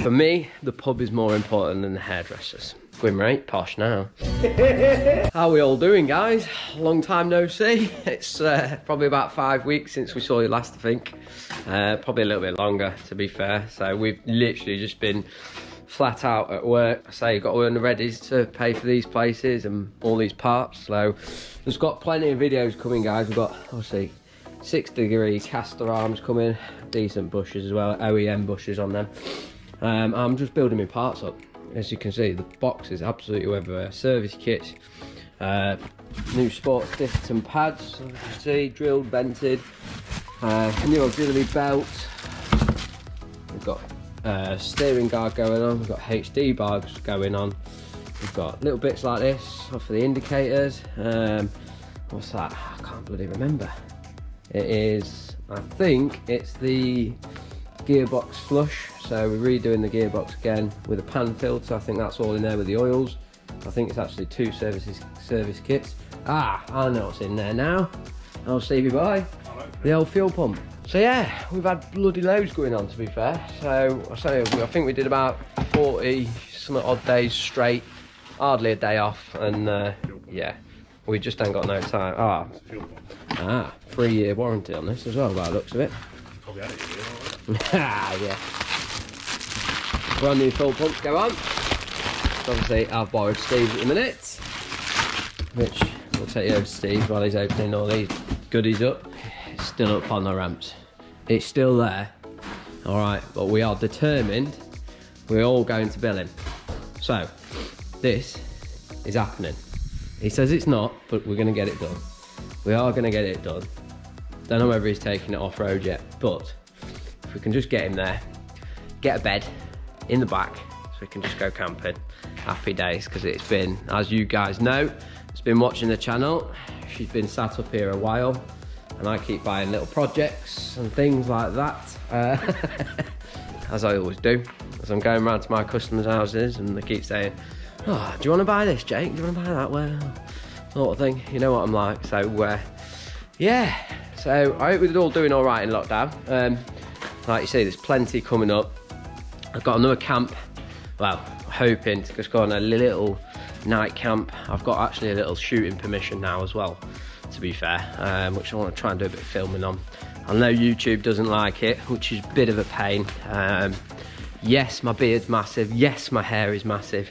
For me, the pub is more important than the hairdressers. Gwyn right, posh now. How are we all doing, guys? Long time no see. It's probably about 5 weeks since we saw you last, I think. Probably a little bit longer, to be fair. So we've literally just been flat out at work. I say you've got to earn the readies to pay for these places and all these parts. So there's got plenty of videos coming, guys. We've got, obviously, 6 degree caster arms coming, decent bushes as well, OEM bushes on them. I'm just building my parts up. As you can see, the box is absolutely everywhere. Service kits, new sports discs and pads, as you can see, drilled, vented, new auxiliary belt. We've got steering guard going on, we've got HD bars going on. We've got little bits like this for the indicators. What's that? I can't bloody remember. It is, I think it's the gearbox flush. So we're redoing the gearbox again with a pan filter. I think that's all in there with the oils. I think it's actually 2 service kits. Ah, I know what's in there now. Oh, Stevie boy, the old fuel pump. So yeah, we've had bloody loads going on, to be fair. So I think we did about 40 some odd days straight, hardly a day off, and yeah, we just ain't got no time. 3-year warranty on this as well, by the looks of it. Probably had it here, Yeah. Brand new full pumps go on. So obviously I've borrowed Steve's at the minute, which we'll take you over to Steve while he's opening all these goodies up. It's still up on the ramps. It's still there. Alright, but we are determined we're all going to bill him. So this is happening. He says it's not, but we're going to get it done. We are going to get it done. Don't know whether he's taking it off-road yet, but if we can just get him there, get a bed in the back so we can just go camping. Happy days, because it's been, as you guys know, it's been watching the channel. She's been sat up here a while, and I keep buying little projects and things like that, as I always do, as I'm going around to my customers' houses, and they keep saying, oh, do you want to buy this, Jake? Do you want to buy that? Well, sort of thing. You know what I'm like. So, yeah. So I hope we're all doing all right in lockdown. Like you say, there's plenty coming up. I've got another camp. Well, hoping to just go on a little night camp. I've got actually a little shooting permission now as well, to be fair, which I want to try and do a bit of filming on. I know YouTube doesn't like it, which is a bit of a pain. Yes, my beard's massive. Yes, my hair is massive,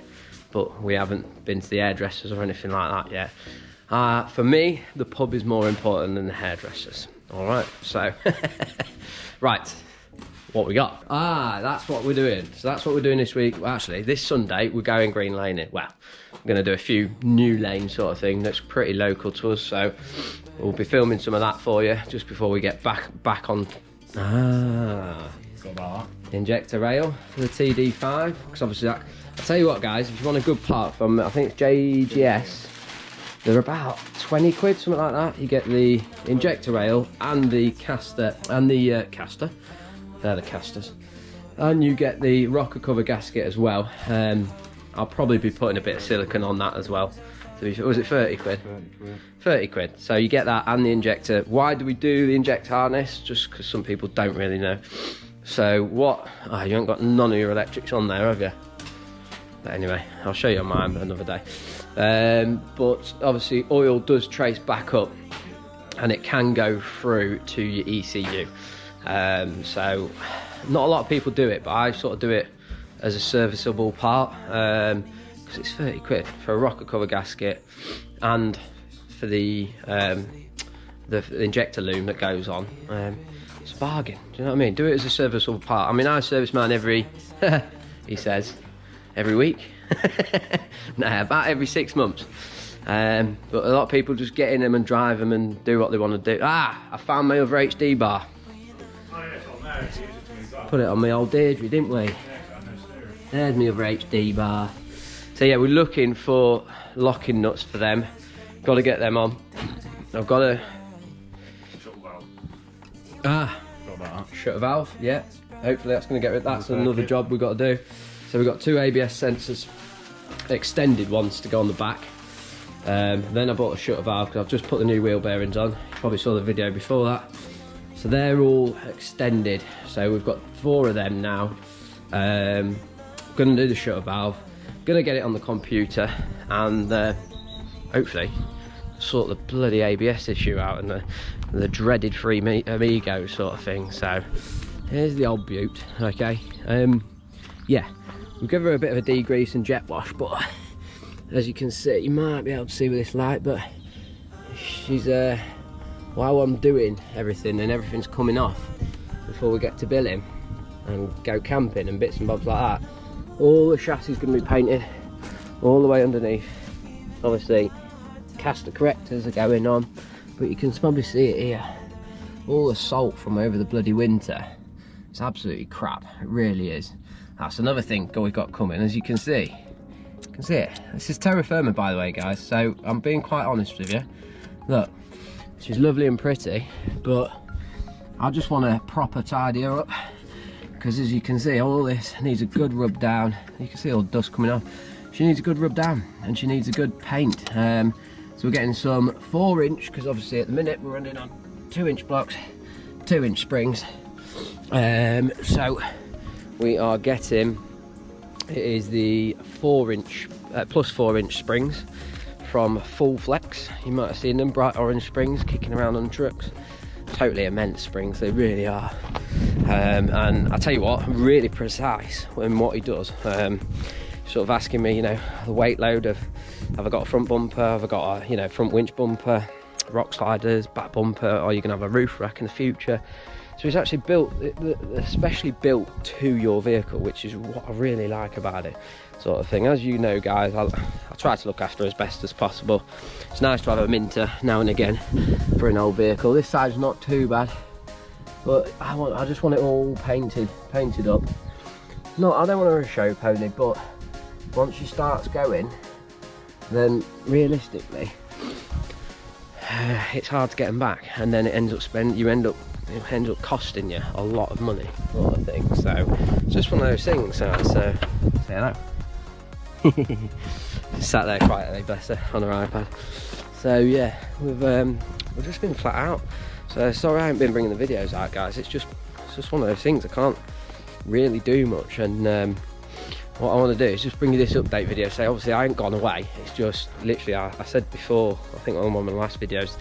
but we haven't been to the hairdressers or anything like that yet. For me, the pub is more important than the hairdressers. All right, so right, what we got? That's what we're doing. So that's what we're doing this week. Well, actually, this Sunday we're going green laning. Well, I'm going to do a few new lane sort of thing that's pretty local to us. So we'll be filming some of that for you just before we get back on. Injector rail for the TD5, because obviously that. I'll tell you what, guys, if you want a good part from, I think it's JGS, they're about 20 quid, something like that. You get the injector rail and the caster, and the caster. They're the casters. And you get the rocker cover gasket as well. I'll probably be putting a bit of silicone on that as well. So was it 30 quid? 30 quid. 30 quid. So you get that and the injector. Why do we do the injector harness? Just because some people don't really know. So what? Oh, you haven't got none of your electrics on there, have you? But anyway, I'll show you on mine another day. But obviously oil does trace back up and it can go through to your ECU. So not a lot of people do it, but I sort of do it as a serviceable part, because it's 30 quid for a rocker cover gasket and for the injector loom that goes on. It's a bargain, do you know what I mean? Do it as a serviceable part. I mean, I service mine every, he says, every week. Nah, about every 6 months. But a lot of people just get in them and drive them and do what they want to do. I found my other HD bar. Oh, yeah, it's on there. It's easy to move up. Put it on my old Deirdre, didn't we? Yeah, I know steering. There's my other HD bar. So yeah, we're looking for locking nuts for them. Got to get them on. I've got a Shuttle valve. got that. shutter valve. Yeah, hopefully that's going to get rid. That's another job we've got to do. So we've got 2 ABS sensors, extended ones to go on the back. Then I bought a shutter valve because I've just put the new wheel bearings on. You probably saw the video before that. So they're all extended. So we've got 4 of them now. Gonna do the shutter valve, gonna get it on the computer, and hopefully sort the bloody ABS issue out and the dreaded free amigo sort of thing. So here's the old beaut. Okay, yeah, we'll give her a bit of a degrease and jet wash, but as you can see, you might be able to see with this light, but she's while I'm doing everything and everything's coming off before we get to billing and go camping and bits and bobs like that, all the chassis is going to be painted all the way underneath. Obviously caster correctors are going on, but you can probably see it here, all the salt from over the bloody winter. It's absolutely crap, it really is. That's another thing we've got coming, as you can see. You can see it. This is terra firma, by the way, guys, so I'm being quite honest with you. Look, she's lovely and pretty, but I just want to proper tidy her up, because as you can see, all this needs a good rub down. You can see all the dust coming off. She needs a good rub down, and she needs a good paint. So we're getting some 4-inch, because obviously at the minute we're running on 2-inch blocks, 2-inch springs. So we are getting, it is the 4-inch plus 4-inch springs from Full Flex. You might have seen them, bright orange springs kicking around on trucks. Totally immense springs, they really are. And I tell you what, really precise in what he does. Sort of asking me, you know, the weight load of, have I got a front bumper, have I got a, you know, front winch bumper, rock sliders, back bumper, or are you gonna have a roof rack in the future? So it's actually built, especially built to your vehicle, which is what I really like about it, sort of thing. As you know, guys, I'll try to look after her as best as possible. It's nice to have a minter now and again for an old vehicle. This side's not too bad, but I just want it all painted up. No, I don't want her a show pony, but once she starts going, then realistically, it's hard to get them back, and then it ends up costing you a lot of money, sort of thing. So it's just one of those things. So say hello. Sat there quietly, bless her, on her iPad. So yeah, we've just been flat out. So sorry I haven't been bringing the videos out, guys. It's just one of those things. I can't really do much, and what I want to do is just bring you this update video. So obviously I ain't gone away. It's just literally, I said before, I think on one of my last videos,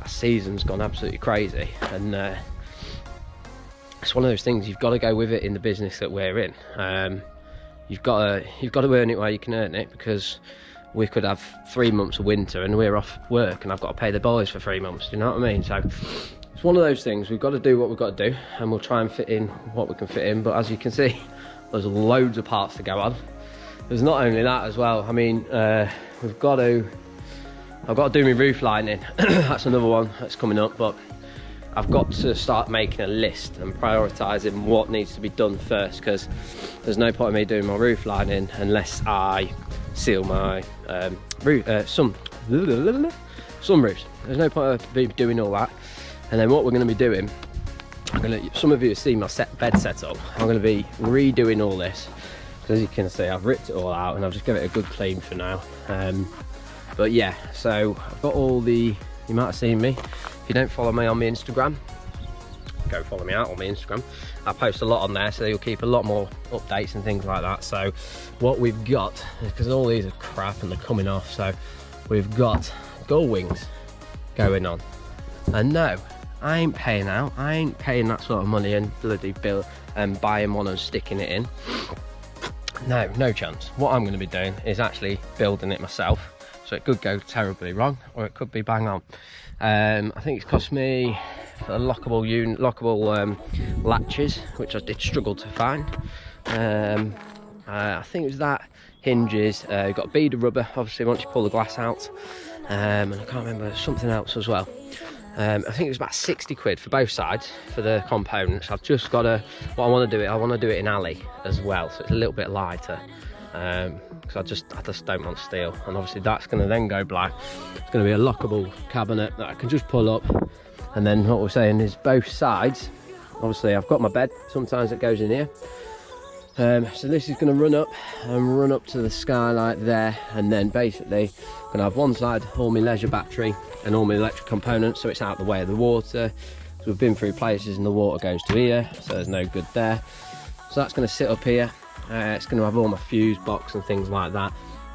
our season's gone absolutely crazy, and it's one of those things, you've got to go with it in the business that we're in. You've got to earn it while you can earn it, because we could have 3 months of winter and we're off work and I've got to pay the boys for 3 months. Do you know what I mean? So it's one of those things. We've got to do what we've got to do, and we'll try and fit in what we can fit in. But as you can see, there's loads of parts to go on. There's not only that as well. I mean, I've got to do my roof lining. That's another one that's coming up, but I've got to start making a list and prioritising what needs to be done first, because there's no point in me doing my roof lining unless I seal my some roofs. There's no point of me doing all that. And then what we're going to be doing, some of you have seen my bed setup. I'm going to be redoing all this, because as you can see, I've ripped it all out and I've just given it a good clean for now. But yeah, so I've got all the, you might have seen me. If you don't follow me on my Instagram, go follow me out on my Instagram. I post a lot on there, so you'll keep a lot more updates and things like that. So what we've got, because all these are crap and they're coming off, so we've got gull wings going on. And no, I ain't paying out. I ain't paying that sort of money and bloody bill and buying one and sticking it in. No chance. What I'm going to be doing is actually building it myself. So it could go terribly wrong, or it could be bang on. I think it's cost me a lockable latches, which I did struggle to find. I think it was that, hinges. You've got a bead of rubber, obviously, once you pull the glass out. And I can't remember, something else as well. I think it was about 60 quid for both sides for the components. I've just got to, what I want to do it in alley as well, so it's a little bit lighter. Because I just don't want steel, and obviously that's going to then go black. It's going to be a lockable cabinet that I can just pull up. And then what we're saying is both sides, obviously I've got my bed, sometimes it goes in here. So this is going to run up to the skylight there, and then basically I'm going to have one side all my leisure battery and all my electric components, so it's out the way of the water. So we've been through places and the water goes to here, so there's no good there. So that's going to sit up here. It's going to have all my fuse box and things like that.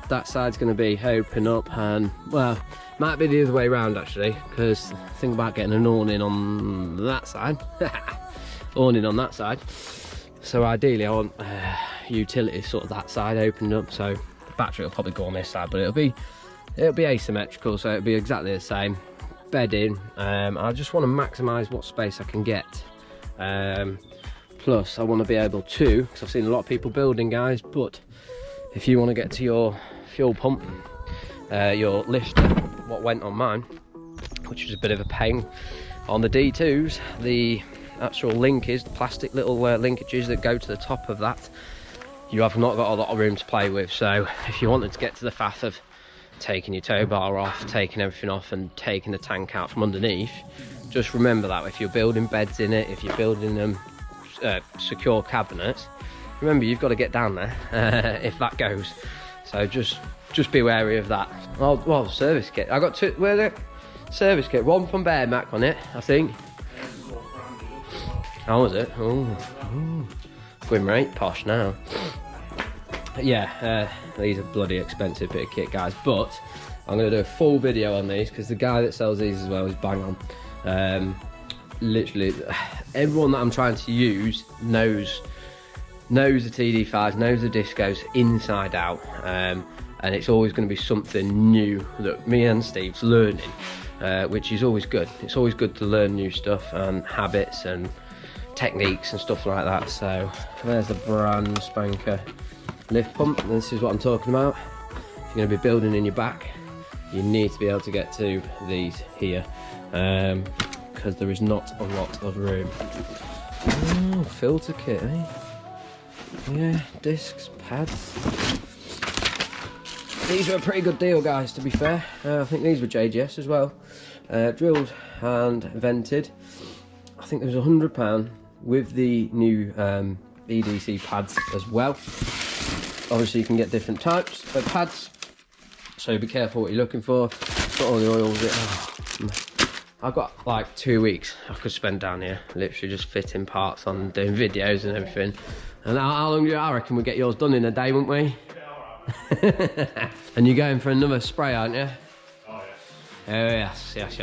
That side's going to be open up, and well, might be the other way around actually, because think about getting an awning on that side. Awning on that side. So ideally I want utilities sort of that side opened up, so the battery will probably go on this side, but it'll be asymmetrical, so it'll be exactly the same. Bedding, I just want to maximise what space I can get. Plus I want to be able to, because I've seen a lot of people building, guys, but if you want to get to your fuel pump, your lifter, what went on mine, which was a bit of a pain on the D2s, the actual linkage, the plastic little linkages that go to the top of that, you have not got a lot of room to play with. So if you wanted to get to the faff of taking your tow bar off, taking everything off and taking the tank out from underneath, just remember that if you're building beds in it, if you're building them secure cabinets, remember you've got to get down there if that goes. So just be wary of that. Oh, well, service kit, I got two. Where's it? Service kit, one from Bear Mac on it, I think. How was it? Oh, Gwyn rate posh now. Yeah, these are bloody expensive bit of kit, guys, but I'm going to do a full video on these because the guy that sells these as well is bang on. Literally everyone that I'm trying to use knows the TD5s, knows the discos inside out, and it's always going to be something new that me and Steve's learning, which is always good. It's always good to learn new stuff and habits and techniques and stuff like that. So there's the brand spanker lift pump, and this is what I'm talking about. If you're going to be building in your back, you need to be able to get to these here, because there is not a lot of room. Oh, filter kit, eh? Yeah, discs, pads. These were a pretty good deal, guys, to be fair. I think these were JGS as well. Drilled and vented. I think there was £100 with the new EDC pads as well. Obviously you can get different types of pads, so be careful what you're looking for. Got all the oils. I've got like 2 weeks I could spend down here, literally just fitting parts on, doing videos and everything. And how long do you reckon we get yours done in a day, wouldn't we? Yeah, and you're going for another spray, aren't you? Oh Oh yes. yes.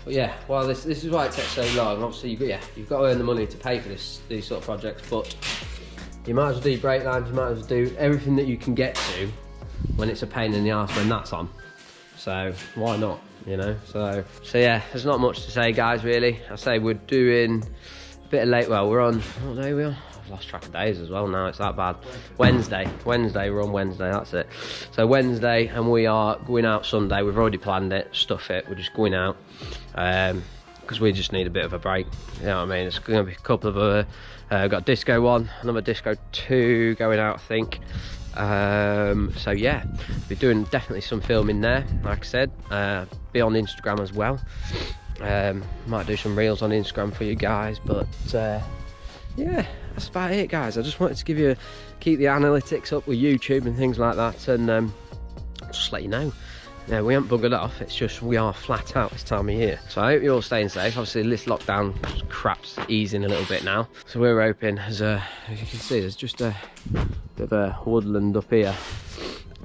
But yeah, well, this is why it takes so long. Obviously, you've got to earn the money to pay for these sort of projects, but you might as well do brake lines, you might as well do everything that you can get to when it's a pain in the arse when that's on. So why not, you know? So yeah, there's not much to say, guys, really. I say we're doing a bit of late, well, we're on, what day are we on? I've lost track of days as well now, it's that bad. Wednesday, we're on Wednesday, that's it. So Wednesday, and we are going out Sunday. We've already planned it, stuff it, we're just going out. Because we just need a bit of a break, you know what I mean? It's going to be a couple of got Disco 1, another Disco 2 going out, I think. So yeah, we're doing definitely some filming there, like I said. Be on Instagram as well. Might do some reels on Instagram for you guys, but yeah, that's about it, guys. I just wanted to keep the analytics up with YouTube and things like that, and just let you know. Yeah, we haven't buggered off, it's just we are flat out this time of year. So I hope you're all staying safe. Obviously this lockdown crap's easing a little bit now. So we're hoping, as you can see, there's just a bit of a woodland up here.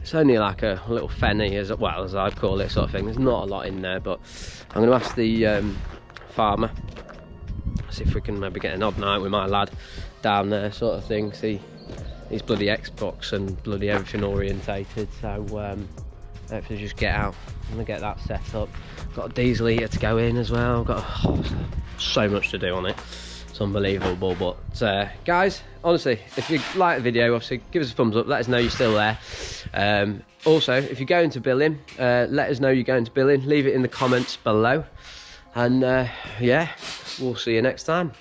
It's only like a little fenny, as well, as I'd call it, sort of thing. There's not a lot in there, but I'm going to ask the farmer, see if we can maybe get an odd night with my lad down there, sort of thing. See, he's bloody Xbox and bloody everything orientated, so hopefully just get out and get that set up. Got a diesel heater to go in as well. Got so much to do on it. It's unbelievable. But guys, honestly, if you like the video, obviously give us a thumbs up. Let us know you're still there. Also, if you're going to billing, let us know you're going to billing. Leave it in the comments below. And yeah, we'll see you next time.